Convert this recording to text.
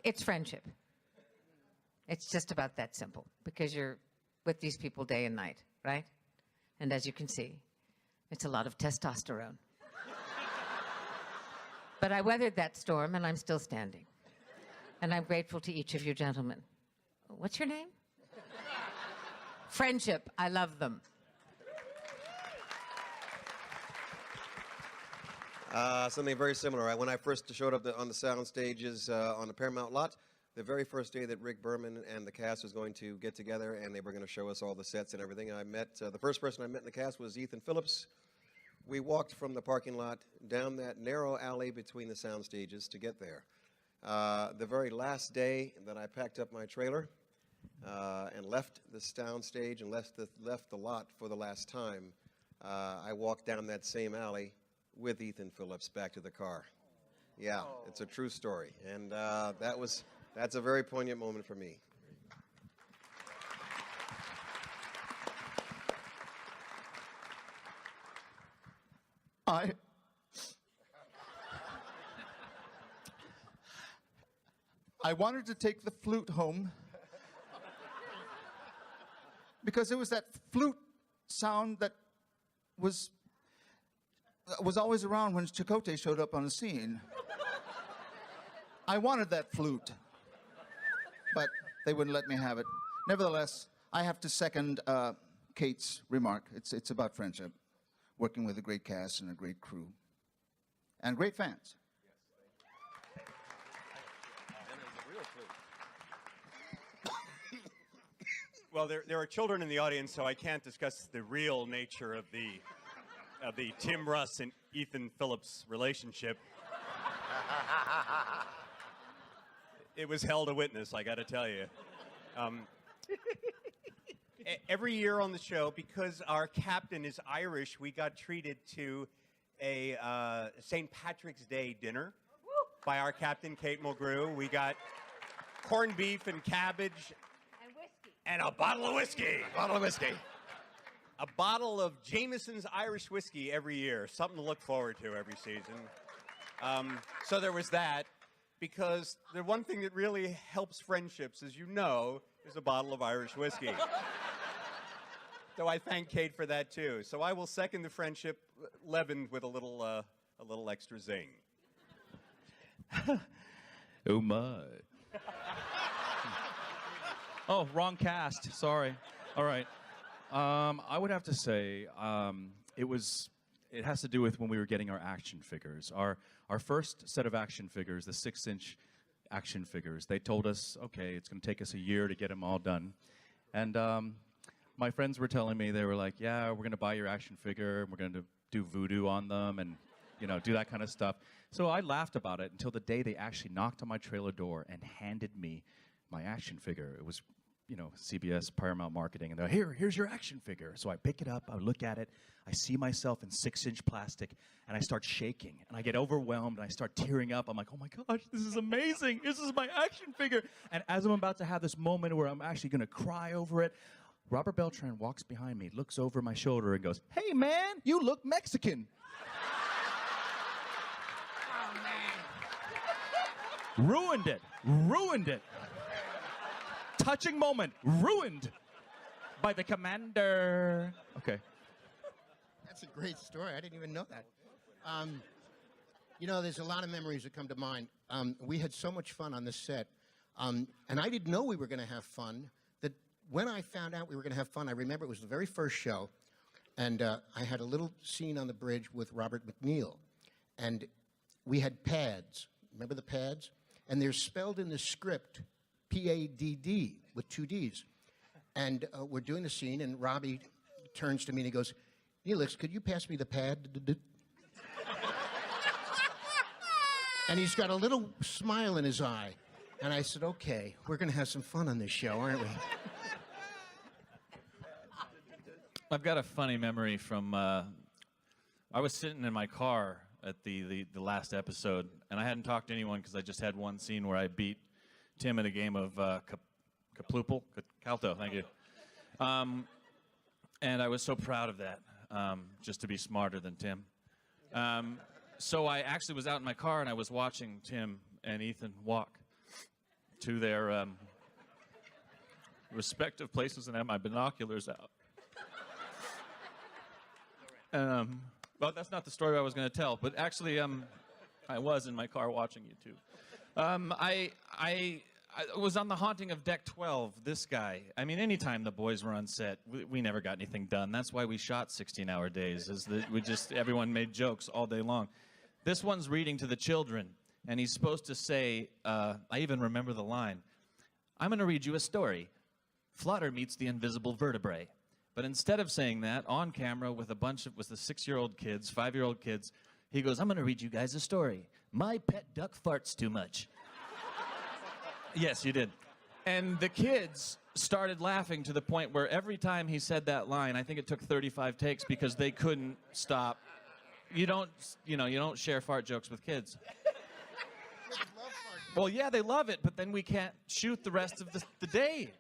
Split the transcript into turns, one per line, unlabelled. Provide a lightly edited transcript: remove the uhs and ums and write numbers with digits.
it's friendship. It's just about that simple, because you're with these people day and night, right? And as you can see, it's a lot of testosterone. But I weathered that storm, and I'm still standing. And I'm grateful to each of you gentlemen. What's your name? Friendship. I love them.
Something very similar. When I first showed up on the sound stages on the Paramount lot, the very first day that Rick Berman and the cast was going to get together and they were going to show us all the sets and everything, I met, the first person I met in the cast was Ethan Phillips. We walked from the parking lot down that narrow alley between the sound stages to get there. The very last day that I packed up my trailer and left the sound stage and left the lot for the last time, I walked down that same alley with Ethan Phillips back to the car. Yeah, it's a true story. And that's a very poignant moment for me.
I wanted to take the flute home because it was that flute sound that was always around when Chakotay showed up on the scene. I wanted that flute, but they wouldn't let me have it. Nevertheless, I have to second Kate's remark. It's about friendship, working with a great cast and a great crew, and great fans.
Well, there are children in the audience, so I can't discuss the real nature of the Tim Russ and Ethan Phillips relationship. It was hell to witness, I got to tell you. Every year on the show, because our captain is Irish, we got treated to a St. Patrick's Day dinner by our captain, Kate Mulgrew. We got corned beef and cabbage. And a bottle of whiskey. A bottle of Jameson's Irish whiskey every year. Something to look forward to every season. So there was that. Because the one thing that really helps friendships, as you know, is a bottle of Irish whiskey. So I thank Kate for that, too. So I will second the friendship, leavened with a little extra zing.
Oh, my. Oh, wrong cast. Sorry. All right. I would have to say it has to do with when we were getting our action figures. Our first set of action figures, the 6-inch action figures, they told us, okay, it's going to take us a year to get them all done. And my friends were telling me, they were like, yeah, we're going to buy your action figure, and we're going to do voodoo on them, and do that kind of stuff. So I laughed about it until the day they actually knocked on my trailer door and handed me my action figure. It was, CBS Paramount Marketing, and they're here's your action figure. So I pick it up, I look at it, I see myself in 6-inch plastic, and I start shaking, and I get overwhelmed, and I start tearing up. I'm like, oh my gosh, this is amazing. This is my action figure. And as I'm about to have this moment where I'm actually going to cry over it, Robert Beltran walks behind me, looks over my shoulder, and goes, hey man, you look Mexican.
Oh, man.
Ruined it. Touching moment, ruined by the commander. Okay.
That's a great story. I didn't even know that. There's a lot of memories that come to mind. We had so much fun on this set. And I didn't know we were going to have fun. That when I found out we were going to have fun, I remember it was the very first show. And I had a little scene on the bridge with Robert McNeil. And we had pads. Remember the pads? And they're spelled in the script P-A-D-D with 2 Ds. And we're doing the scene, and Robbie turns to me and he goes, Neelix, could you pass me the pad? And he's got a little smile in his eye. And I said, okay, we're going to have some fun on this show, aren't we?
I've got a funny memory from, I was sitting in my car at the last episode, and I hadn't talked to anyone because I just had one scene where I beat Tim in a game of Calto, thank you. And I was so proud of that, just to be smarter than Tim. So I actually was out in my car and I was watching Tim and Ethan walk. to their respective places and had my binoculars out. Well, that's not the story I was going to tell, but actually, I was in my car watching you too. I was on The Haunting of Deck 12. This guy. I mean, anytime the boys were on set, we never got anything done. That's why we shot 16-hour days. Is that everyone made jokes all day long. This one's reading to the children, and he's supposed to say. I even remember the line. I'm going to read you a story. Flutter meets the invisible vertebrae. But instead of saying that on camera with the 6-year-old kids, 5-year-old kids, he goes, I'm going to read you guys a story. My pet duck farts too much. Yes, you did. And the kids started laughing to the point where every time he said that line, I think it took 35 takes because they couldn't stop. You don't share fart jokes with kids. Well, yeah, they love it, but then we can't shoot the rest of the day.